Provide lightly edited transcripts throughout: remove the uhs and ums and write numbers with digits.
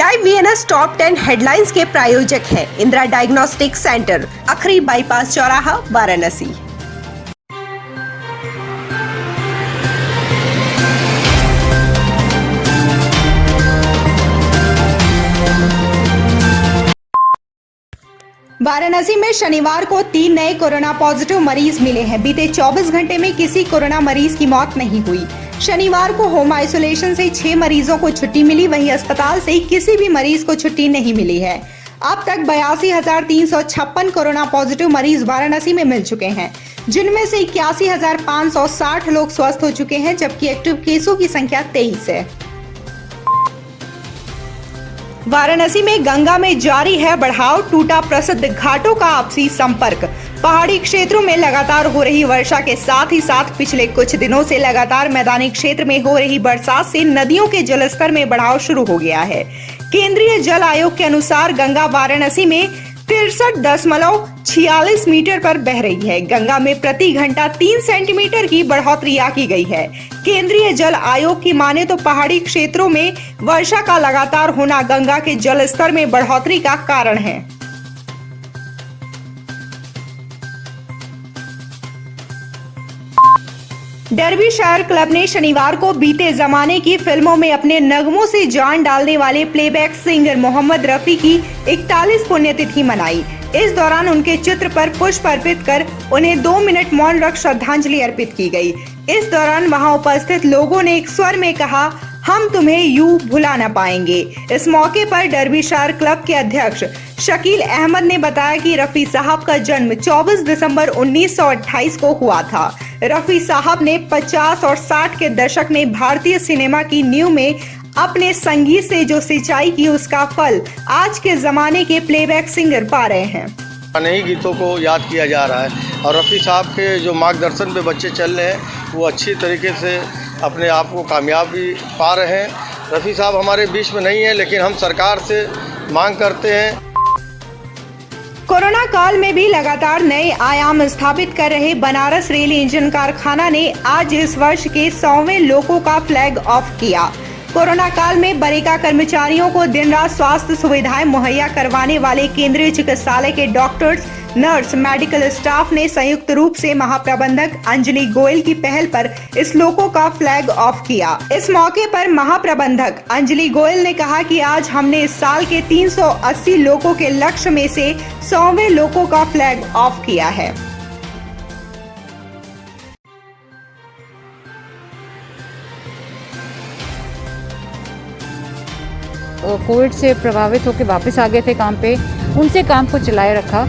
Live VNS top 10 headlines के प्रायोजक है इंदिरा डायग्नोस्टिक सेंटर, अखरी बाईपास चौराहा, वाराणसी। वाराणसी में शनिवार को 3 नए कोरोना पॉजिटिव मरीज मिले हैं। बीते 24 घंटे में किसी कोरोना मरीज की मौत नहीं हुई। शनिवार को होम आइसोलेशन से 6 मरीजों को छुट्टी मिली, वहीं अस्पताल से किसी भी मरीज को छुट्टी नहीं मिली है। अब तक 82,356 कोरोना पॉजिटिव मरीज वाराणसी में मिल चुके हैं, जिनमें से 81,560 लोग स्वस्थ हो चुके हैं, जबकि एक्टिव केसों की संख्या 23 है। वाराणसी में गंगा में जारी है बढ़ाव, टूटा प्रसिद्ध घाटों का आपसी संपर्क। पहाड़ी क्षेत्रों में लगातार हो रही वर्षा के साथ ही साथ पिछले कुछ दिनों से लगातार मैदानी क्षेत्र में हो रही बरसात से नदियों के जलस्तर में बढ़ाव शुरू हो गया है। केंद्रीय जल आयोग के अनुसार गंगा वाराणसी में 63.46 मीटर पर बह रही है। गंगा में प्रति घंटा 3 सेंटीमीटर की बढ़ोतरी की गई है। केंद्रीय जल आयोग की माने तो पहाड़ी क्षेत्रों में वर्षा का लगातार होना गंगा के जल स्तर में बढ़ोतरी का कारण है। डर्बीशायर क्लब ने शनिवार को बीते जमाने की फिल्मों में अपने नगमों से जान डालने वाले प्लेबैक सिंगर मोहम्मद रफी की 41 पुण्यतिथि मनाई। इस दौरान उनके चित्र पर पुष्प अर्पित कर उन्हें 2 मिनट मौन रख श्रद्धांजलि अर्पित की गई। इस दौरान वहां उपस्थित लोगों ने एक स्वर में कहा, हम तुम्हें यूं भुला न पाएंगे। इस मौके पर डर्बीशायर क्लब के अध्यक्ष शकील अहमद ने बताया कि रफी साहब का जन्म 24 दिसंबर 1928 को हुआ था। रफी साहब ने 50 और 60 के दशक में भारतीय सिनेमा की नींव में अपने संगीत से जो सिंचाई की, उसका फल आज के जमाने के प्लेबैक सिंगर पा रहे हैं। नए गीतों को याद किया जा रहा है और रफ़ी साहब के जो मार्गदर्शन पे बच्चे चल रहे हैं, वो अच्छी तरीके से अपने आप को कामयाबी पा रहे हैं। रफ़ी साहब हमारे बीच में नहीं है, लेकिन हम सरकार से मांग करते हैं। कोरोना काल में भी लगातार नए आयाम स्थापित कर रहे बनारस रेल इंजन कारखाना ने आज इस वर्ष के 100वें लोको का फ्लैग ऑफ किया। कोरोना काल में बरेका कर्मचारियों को दिन रात स्वास्थ्य सुविधाएं मुहैया करवाने वाले केंद्रीय चिकित्सालय के डॉक्टर्स, नर्स, मेडिकल स्टाफ ने संयुक्त रूप से महाप्रबंधक अंजलि गोयल की पहल पर इस लोको का फ्लैग ऑफ किया। इस मौके पर महाप्रबंधक अंजलि गोयल ने कहा कि आज हमने इस साल के 380 लोको के लक्ष्य में से 100वें लोको का फ्लैग ऑफ किया है। कोविड से प्रभावित होकर वापस आ गए थे काम पे, उनसे काम को चलाए रखा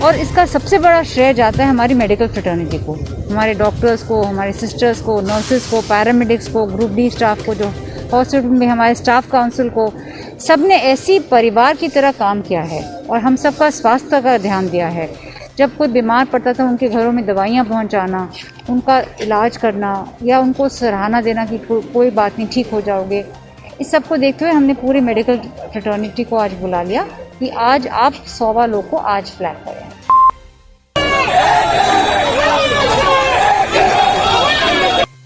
और इसका सबसे बड़ा श्रेय जाता है हमारी मेडिकल फ्रेटर्निटी को, हमारे डॉक्टर्स को, हमारे सिस्टर्स को, नर्सेस को, पैरामेडिक्स को, ग्रुप डी स्टाफ को, जो हॉस्पिटल में हमारे स्टाफ काउंसिल को, सब ने ऐसी परिवार की तरह काम किया है और हम सबका स्वास्थ्य का ध्यान दिया है। जब कोई बीमार पड़ता था उनके घरों में दवाइयाँ पहुँचाना, उनका इलाज करना या उनको सराहना देना कि कोई बात नहीं, ठीक हो जाओगे। इस सब को देखते हुए हमने पूरी मेडिकल फ्रेटर्निटी को आज बुला लिया कि आज आप 100वां लोग को आज फ्लैग करें।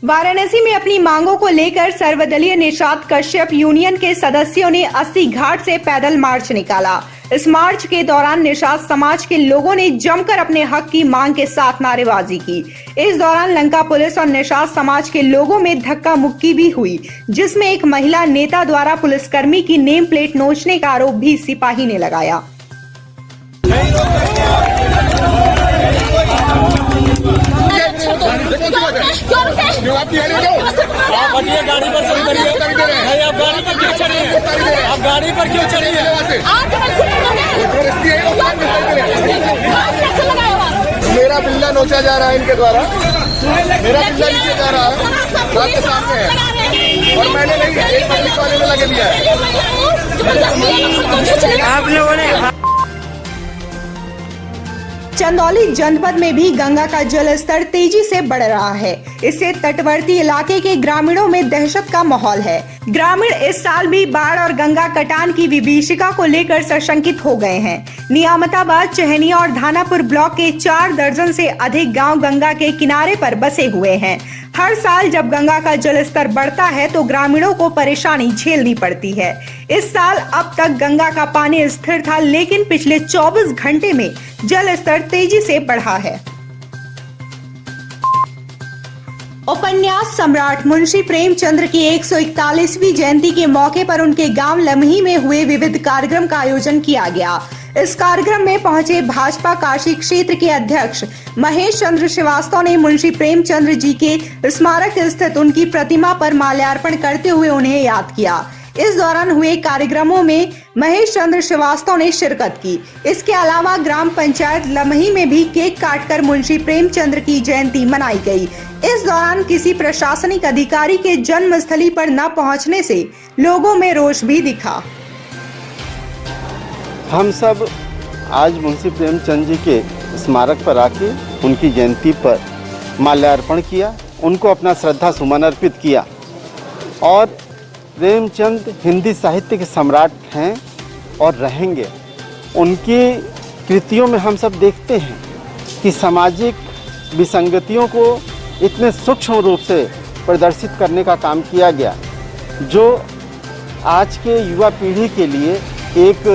वाराणसी में अपनी मांगों को लेकर सर्वदलीय निषाद कश्यप यूनियन के सदस्यों ने 80 घाट से पैदल मार्च निकाला। इस मार्च के दौरान निषाद समाज के लोगों ने जमकर अपने हक की मांग के साथ नारेबाजी की। इस दौरान लंका पुलिस और निषाद समाज के लोगों में धक्का मुक्की भी हुई, जिसमें एक महिला नेता द्वारा पुलिसकर्मी की नेम प्लेट नोचने का आरोप भी सिपाही ने लगाया। गाड़ी पर सही करिए, आप गाड़ी पर क्यों चढ़िए? आप गाड़ी पर क्यों चढ़िए? मेरा बिल्ला नोचा जा रहा है इनके द्वारा, मेरा बिल्ला नीचे जा रहा है, बात के सामने है और मैंने नहीं, एक पब्लिक वाले में लगे दिया है। आप लोगों ने चंदौली जनपद में भी गंगा का जलस्तर तेजी से बढ़ रहा है। इससे तटवर्ती इलाके के ग्रामीणों में दहशत का माहौल है। ग्रामीण इस साल भी बाढ़ और गंगा कटान की विभीषिका को लेकर सशंकित हो गए हैं। नियामताबाद, चहनिया और धानापुर ब्लॉक के 4 दर्जन से अधिक गांव गंगा के किनारे पर बसे हुए हैं। हर साल जब गंगा का जल स्तर बढ़ता है तो ग्रामीणों को परेशानी झेलनी पड़ती है। इस साल अब तक गंगा का पानी स्थिर था, लेकिन पिछले 24 घंटे में जल स्तर तेजी से बढ़ा है। उपन्यास सम्राट मुंशी प्रेमचंद्र की 141वीं जयंती के मौके पर उनके गांव लमही में हुए विविध कार्यक्रम का आयोजन किया गया। इस कार्यक्रम में पहुंचे भाजपा काशी क्षेत्र के अध्यक्ष महेश चंद्र श्रीवास्तव ने मुंशी प्रेमचंद्र जी के स्मारक स्थित उनकी प्रतिमा पर माल्यार्पण करते हुए उन्हें याद किया। इस दौरान हुए कार्यक्रमों में महेश चंद्र श्रीवास्तव ने शिरकत की। इसके अलावा ग्राम पंचायत लमही में भी केक काटकर मुंशी प्रेमचंद्र की जयंती मनाई गई। इस दौरान किसी प्रशासनिक अधिकारी के जन्मस्थली पर न पहुंचने से लोगों में रोष भी दिखा। हम सब आज मुंशी प्रेमचंद जी के स्मारक पर आके उनकी जयंती पर माल्यार्पण किया, उनको अपना श्रद्धा सुमन अर्पित किया। और प्रेमचंद हिंदी साहित्य के सम्राट हैं और रहेंगे। उनकी कृतियों में हम सब देखते हैं कि सामाजिक विसंगतियों को इतने सूक्ष्म रूप से प्रदर्शित करने का काम किया गया, जो आज के युवा पीढ़ी के लिए एक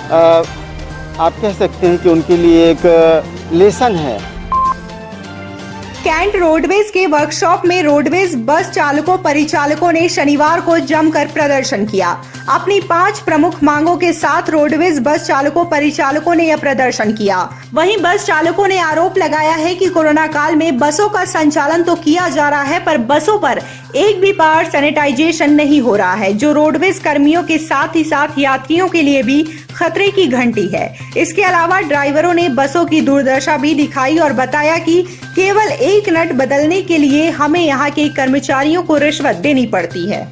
आप कह सकते हैं कि उनके लिए एक लेसन है। कैंट रोडवेज के वर्कशॉप में रोडवेज बस चालकों परिचालकों ने शनिवार को जमकर प्रदर्शन किया। अपनी 5 प्रमुख मांगों के साथ रोडवेज बस चालकों परिचालकों ने यह प्रदर्शन किया। वहीं बस चालकों ने आरोप लगाया है कि कोरोना काल में बसों का संचालन तो किया जा रहा है, पर बसों पर एक भी बार सैनिटाइजेशन नहीं हो रहा है, जो रोडवेज कर्मियों के साथ ही साथ यात्रियों के लिए भी खतरे की घंटी है। इसके अलावा ड्राइवरों ने बसों की दुर्दशा भी दिखाई और बताया कि केवल एक नट बदलने के लिए हमें यहाँ के कर्मचारियों को रिश्वत देनी पड़ती है।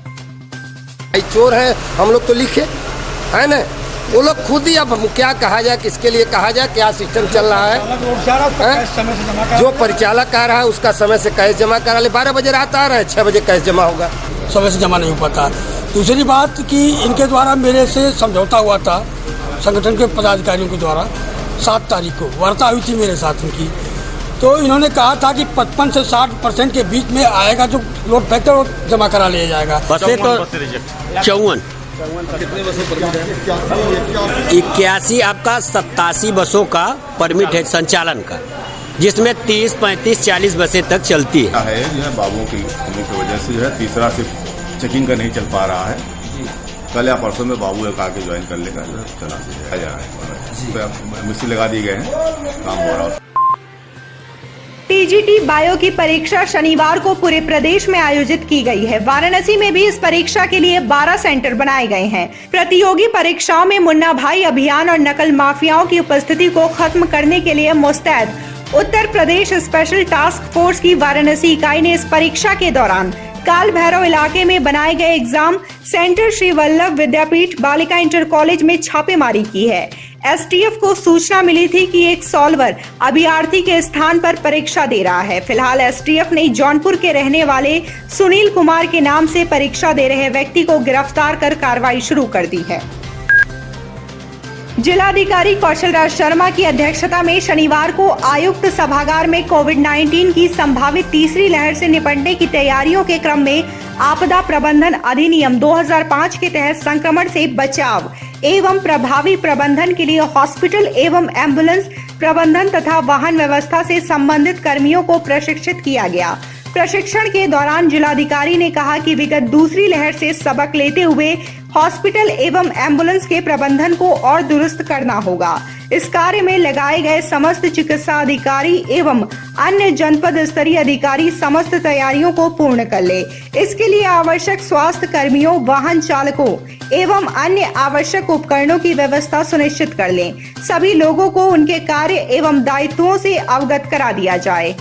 चोर है, हम लोग तो लिखे है ना, वो लोग खुद ही, अब क्या कहा जाए, किसके लिए कहा जाए, क्या सिस्टम चल रहा है। जो परिचालक आ रहा है उसका समय से कैश जमा करा ले, 12 बजे रात आ रहा है, 6 बजे कैश जमा होगा, समय से जमा नहीं हो पाता। दूसरी बात कि इनके द्वारा मेरे से समझौता हुआ था संगठन के पदाधिकारियों के द्वारा, 7 तारीख को वार्ता हुई थी मेरे साथ उनकी। तो इन्होंने कहा था कि 55 से 60% के बीच में आएगा जो लोड फैक्टर वो जमा करा लिया जाएगा। बसें तो 54, कितने बसों परमिट है? 81 आपका 87 बसों का परमिट है संचालन का, जिसमें 30, 35, 40 बसें तक चलती है। जो है बाबुओं की कमी की वजह से जो है तीसरा सिर्फ चेकिंग का नहीं चल पा रहा है। कल या परसों में बाबू एक आके ज्वाइन कर लेगा, चला जा रहा है, मिस्त्री लगा दिए गए हैं, काम हो रहा है। टीजीटी बायो की परीक्षा शनिवार को पूरे प्रदेश में आयोजित की गई है। वाराणसी में भी इस परीक्षा के लिए 12 सेंटर बनाए गए हैं। प्रतियोगी परीक्षाओं में मुन्ना भाई अभियान और नकल माफियाओं की उपस्थिति को खत्म करने के लिए मुस्तैद Uttar Pradesh special task force की वाराणसी इकाई ने इस परीक्षा के दौरान काल भैरव इलाके में बनाए गए एग्जाम सेंटर श्री वल्लभ विद्यापीठ बालिका इंटर कॉलेज में छापेमारी की है। एसटीएफ को सूचना मिली थी कि एक सॉल्वर अभ्यर्थी के स्थान पर परीक्षा दे रहा है। फिलहाल एसटीएफ ने जौनपुर के रहने वाले सुनील कुमार के नाम से परीक्षा दे रहे व्यक्ति को गिरफ्तार कर कार्रवाई शुरू कर दी है। जिलाधिकारी कौशल राज शर्मा की अध्यक्षता में शनिवार को आयुक्त सभागार में कोविड-19 की संभावित तीसरी लहर से निपटने की तैयारियों के क्रम में आपदा प्रबंधन अधिनियम 2005 के तहत संक्रमण से बचाव एवं प्रभावी प्रबंधन के लिए हॉस्पिटल एवं एम्बुलेंस प्रबंधन तथा वाहन व्यवस्था से संबंधित कर्मियों को प्रशिक्षित किया गया। प्रशिक्षण के दौरान जिलाधिकारी ने कहा कि विगत दूसरी लहर से सबक लेते हुए हॉस्पिटल एवं एम्बुलेंस के प्रबंधन को और दुरुस्त करना होगा। इस कार्य में लगाए गए समस्त चिकित्सा अधिकारी एवं अन्य जनपद स्तरीय अधिकारी समस्त तैयारियों को पूर्ण कर ले। इसके लिए आवश्यक स्वास्थ्य कर्मियों, वाहन चालकों एवं अन्य आवश्यक उपकरणों की व्यवस्था सुनिश्चित कर लें। सभी लोगों को उनके कार्य एवं दायित्वों से अवगत करा दिया जाए।